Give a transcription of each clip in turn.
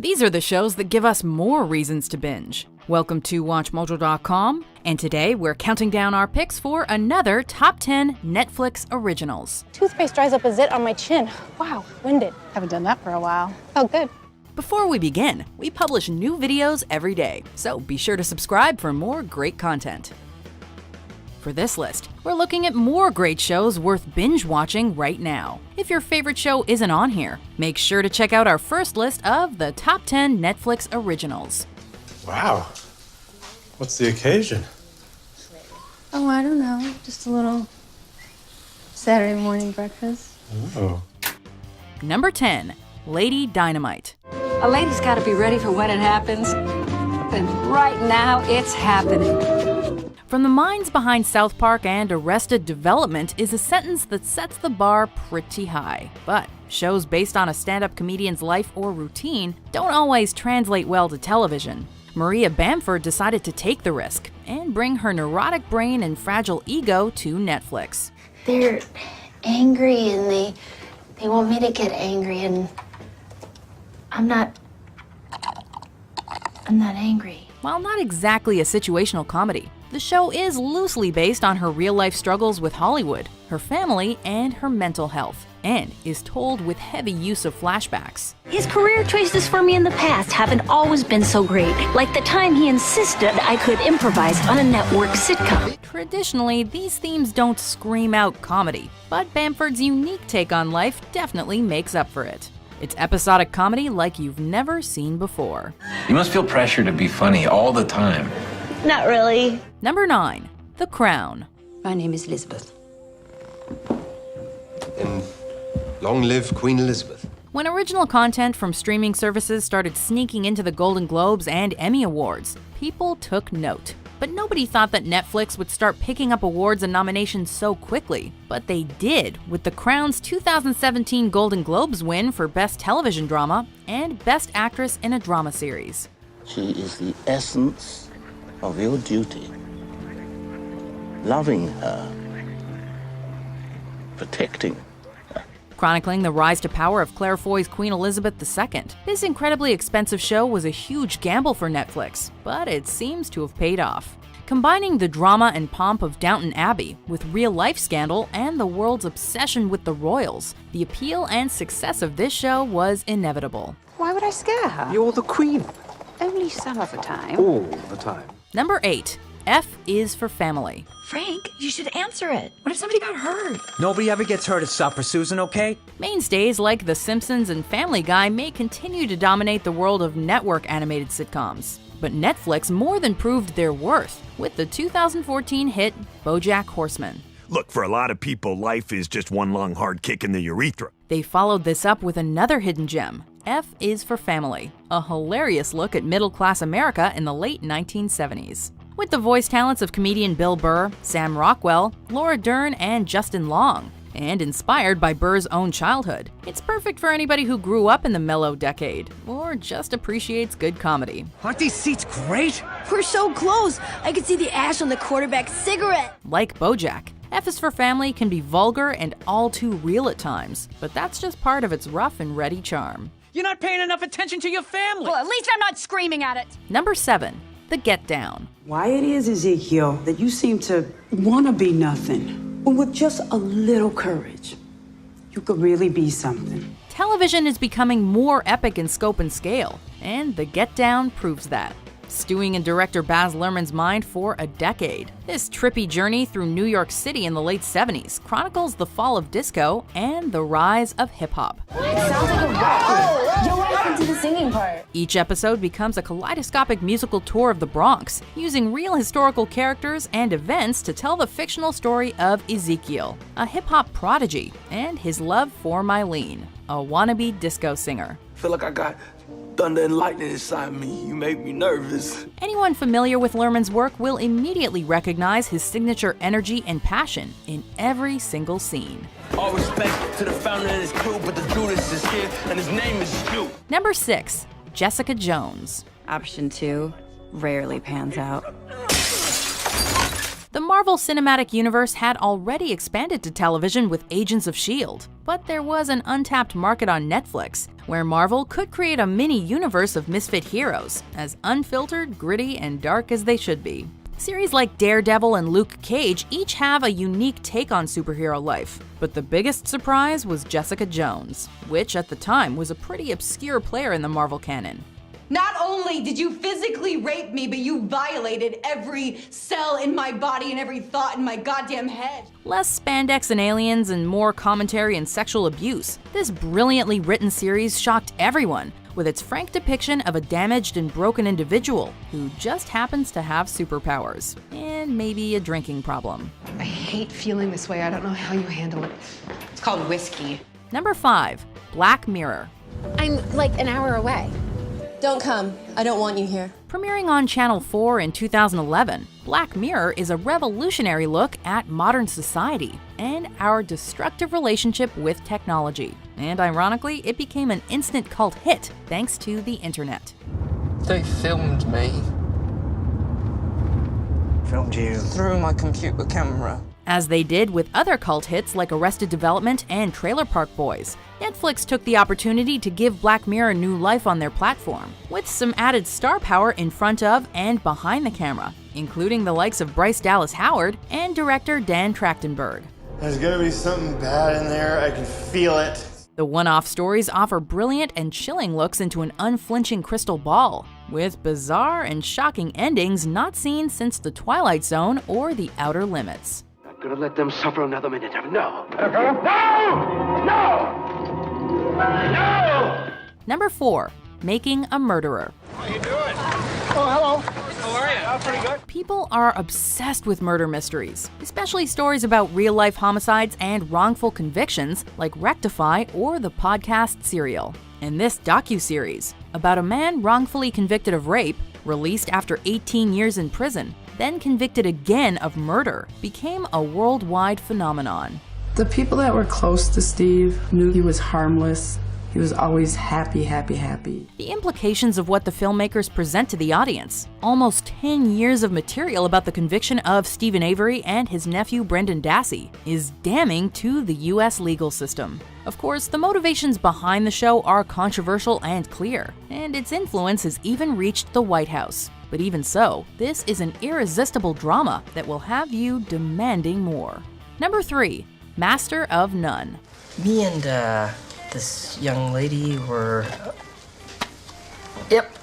These are the shows that give us more reasons to binge. Welcome to WatchMojo.com, and today we're counting down our picks for another Top 10 Netflix Originals. Toothpaste dries up a zit on my chin. Wow, winded. Haven't done that for a while. Oh, good. Before we begin, we publish new videos every day, so be sure to subscribe for more great content. For this list, we're looking at more great shows worth binge watching right now. If your favorite show isn't on here, make sure to check out our first list of the Top 10 Netflix Originals. Wow. What's the occasion? Oh, I don't know. Just a little Saturday morning breakfast. Oh. Number 10, Lady Dynamite. A lady's got to be ready for when it happens. And right now, it's happening. From the minds behind South Park and Arrested Development is a sentence that sets the bar pretty high. But shows based on a stand-up comedian's life or routine don't always translate well to television. Maria Bamford decided to take the risk and bring her neurotic brain and fragile ego to Netflix. They're angry and they want me to get angry, and I'm not angry. While not exactly a situational comedy, the show is loosely based on her real-life struggles with Hollywood, her family, and her mental health, and is told with heavy use of flashbacks. His career choices for me in the past haven't always been so great, like the time he insisted I could improvise on a network sitcom. Traditionally, these themes don't scream out comedy, but Bamford's unique take on life definitely makes up for it. It's episodic comedy like you've never seen before. You must feel pressure to be funny all the time. Not really. Number 9, The Crown. My name is Elizabeth. And long live Queen Elizabeth. When original content from streaming services started sneaking into the Golden Globes and Emmy Awards, people took note. But nobody thought that Netflix would start picking up awards and nominations so quickly. But they did, with The Crown's 2017 Golden Globes win for Best Television Drama and Best Actress in a Drama Series. She is the essence of your duty. Loving her, protecting her. Chronicling the rise to power of Claire Foy's Queen Elizabeth II, this incredibly expensive show was a huge gamble for Netflix, but it seems to have paid off. Combining the drama and pomp of Downton Abbey with real-life scandal and the world's obsession with the royals, the appeal and success of this show was inevitable. Why would I scare her? You're the queen. Only some of the time. All the time. Number 8, F is for Family. Frank, you should answer it. What if somebody got hurt? Nobody ever gets hurt except for Susan, okay? Mainstays like The Simpsons and Family Guy may continue to dominate the world of network animated sitcoms. But Netflix more than proved their worth with the 2014 hit BoJack Horseman. Look, for a lot of people, life is just one long hard kick in the urethra. They followed this up with another hidden gem, F is for Family, a hilarious look at middle-class America in the late 1970s. With the voice talents of comedian Bill Burr, Sam Rockwell, Laura Dern, and Justin Long, and inspired by Burr's own childhood, it's perfect for anybody who grew up in the mellow decade, or just appreciates good comedy. Aren't these seats great? We're so close. I can see the ash on the quarterback's cigarette. Like BoJack, F is for Family can be vulgar and all too real at times, but that's just part of its rough and ready charm. You're not paying enough attention to your family. Well, at least I'm not screaming at it. Number 7, The Get Down. Why it is, Ezekiel, that you seem to want to be nothing, but with just a little courage, you could really be something. Television is becoming more epic in scope and scale, and The Get Down proves that. Stewing in director Baz Luhrmann's mind for a decade, this trippy journey through New York City in the late 70s chronicles the fall of disco and the rise of hip-hop. It sounds like a rap. You're right into the singing part. Each episode becomes a kaleidoscopic musical tour of the Bronx, using real historical characters and events to tell the fictional story of Ezekiel, a hip-hop prodigy, and his love for Mylene, a wannabe disco singer. I feel like I got thunder and lightning inside me. You make me nervous. Anyone familiar with Luhrmann's work will immediately recognize his signature energy and passion in every single scene. All respect to the founder and his crew, but the Judas is here, and his name is you. Number 6, Jessica Jones. Option 2 rarely pans out. The Marvel Cinematic Universe had already expanded to television with Agents of S.H.I.E.L.D., but there was an untapped market on Netflix, where Marvel could create a mini-universe of misfit heroes, as unfiltered, gritty, and dark as they should be. Series like Daredevil and Luke Cage each have a unique take on superhero life, but the biggest surprise was Jessica Jones, which at the time was a pretty obscure player in the Marvel canon. Not only did you physically rape me, but you violated every cell in my body and every thought in my goddamn head. Less spandex and aliens and more commentary and sexual abuse, this brilliantly written series shocked everyone with its frank depiction of a damaged and broken individual who just happens to have superpowers and maybe a drinking problem. I hate feeling this way. I don't know how you handle it. It's called whiskey. Number 5. Black Mirror. I'm like an hour away. Don't come. I don't want you here. Premiering on Channel 4 in 2011, Black Mirror is a revolutionary look at modern society and our destructive relationship with technology. And ironically, it became an instant cult hit thanks to the internet. They filmed me. Filmed you? Through my computer camera. As they did with other cult hits like Arrested Development and Trailer Park Boys, Netflix took the opportunity to give Black Mirror new life on their platform, with some added star power in front of and behind the camera, including the likes of Bryce Dallas Howard and director Dan Trachtenberg. There's gonna be something bad in there, I can feel it. The one-off stories offer brilliant and chilling looks into an unflinching crystal ball, with bizarre and shocking endings not seen since The Twilight Zone or The Outer Limits. Gonna let them suffer another minute. No! Number 4. Making a Murderer. How you doing? Oh, hello. How are you? Oh, pretty good. People are obsessed with murder mysteries, especially stories about real-life homicides and wrongful convictions like Rectify or the podcast Serial. And this docuseries, about a man wrongfully convicted of rape, released after 18 years in prison, then convicted again of murder, became a worldwide phenomenon. The people that were close to Steve knew he was harmless. He was always happy, happy, happy. The implications of what the filmmakers present to the audience, almost 10 years of material about the conviction of Stephen Avery and his nephew Brendan Dassey, is damning to the US legal system. Of course, the motivations behind the show are controversial and clear, and its influence has even reached the White House. But even so, this is an irresistible drama that will have you demanding more. Number 3. Master of None. Me and, this young lady were... Yep,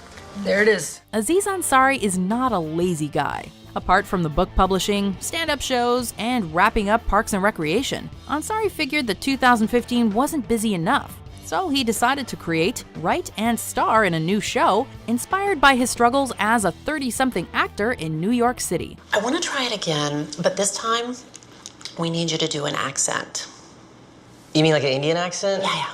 there it is. Aziz Ansari is not a lazy guy. Apart from the book publishing, stand-up shows, and wrapping up Parks and Recreation, Ansari figured that 2015 wasn't busy enough. So he decided to create, write, and star in a new show inspired by his struggles as a 30-something actor in New York City. I want to try it again, but this time, we need you to do an accent. You mean like an Indian accent? Yeah.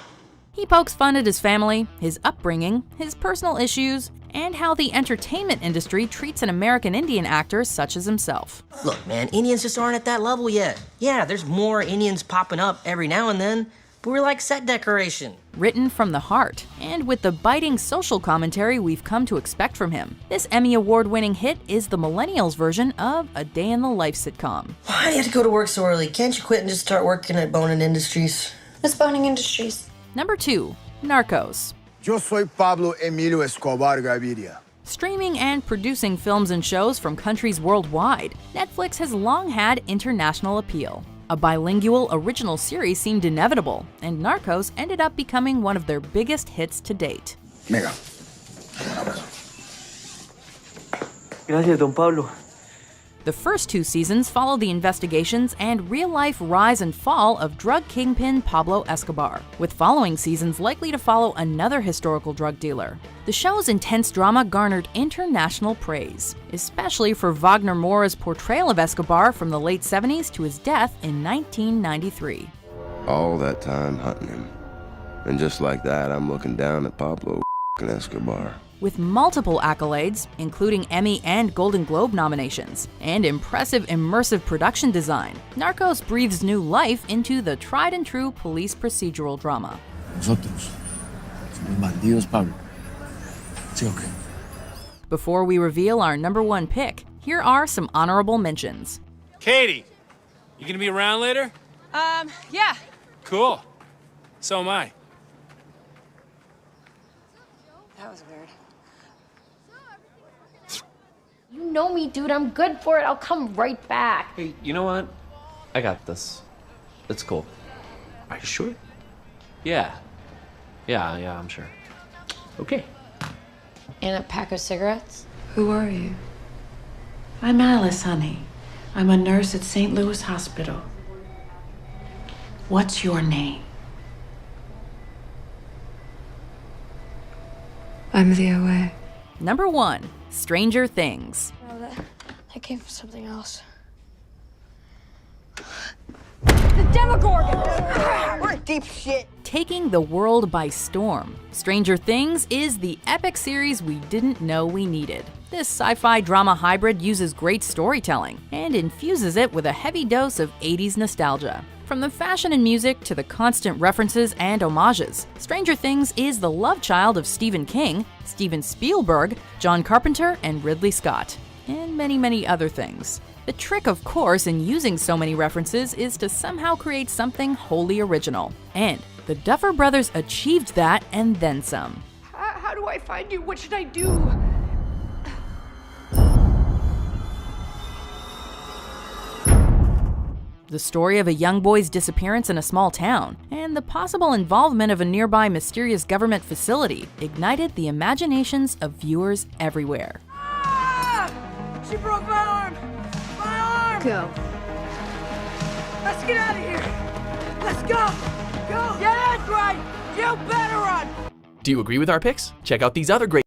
He pokes fun at his family, his upbringing, his personal issues, and how the entertainment industry treats an American Indian actor such as himself. Look, man, Indians just aren't at that level yet. Yeah, there's more Indians popping up every now and then, but we're like set decoration. Written from the heart, and with the biting social commentary we've come to expect from him, this Emmy Award-winning hit is the millennials' version of a day-in-the-life sitcom. Why do you have to go to work so early? Can't you quit and just start working at Bonin Industries? What's Boning Industries? Number 2. Narcos. Yo soy Pablo Emilio Escobar Gaviria. Streaming and producing films and shows from countries worldwide, Netflix has long had international appeal. A bilingual original series seemed inevitable, and Narcos ended up becoming one of their biggest hits to date. Mega. Gracias, Don Pablo. The first 2 seasons follow the investigations and real-life rise and fall of drug kingpin Pablo Escobar, with following seasons likely to follow another historical drug dealer. The show's intense drama garnered international praise, especially for Wagner Moura's portrayal of Escobar from the late 70s to his death in 1993. All that time hunting him. And just like that, I'm looking down at Pablo Escobar. With multiple accolades, including Emmy and Golden Globe nominations, and impressive immersive production design, Narcos breathes new life into the tried-and-true police procedural drama. Nosotros somos bandidos, Pablo. Sí, okay. Before we reveal our number 1 pick, here are some honorable mentions. Katie, you gonna be around later? Yeah. Cool. So am I. That was weird. You know me, dude. I'm good for it. I'll come right back. Hey, you know what? I got this. It's cool. Are you sure? Yeah. Yeah, I'm sure. Okay. And a pack of cigarettes? Who are you? I'm Alice, honey. I'm a nurse at St. Louis Hospital. What's your name? I'm the OA. Number 1. Stranger Things. No, that came from something else. The Demogorgon! We're in deep shit. Taking the world by storm, Stranger Things is the epic series we didn't know we needed. This sci-fi drama hybrid uses great storytelling and infuses it with a heavy dose of 80s nostalgia. From the fashion and music to the constant references and homages, Stranger Things is the love child of Stephen King, Steven Spielberg, John Carpenter, and Ridley Scott, and many, many other things. The trick, of course, in using so many references is to somehow create something wholly original. And the Duffer Brothers achieved that and then some. How do I find you? What should I do? The story of a young boy's disappearance in a small town, and the possible involvement of a nearby mysterious government facility ignited the imaginations of viewers everywhere. Ah! She broke my arm! My arm! Go. Let's get out of here! Let's go! Go! Yeah, that's right! You better run! Do you agree with our picks? Check out these other great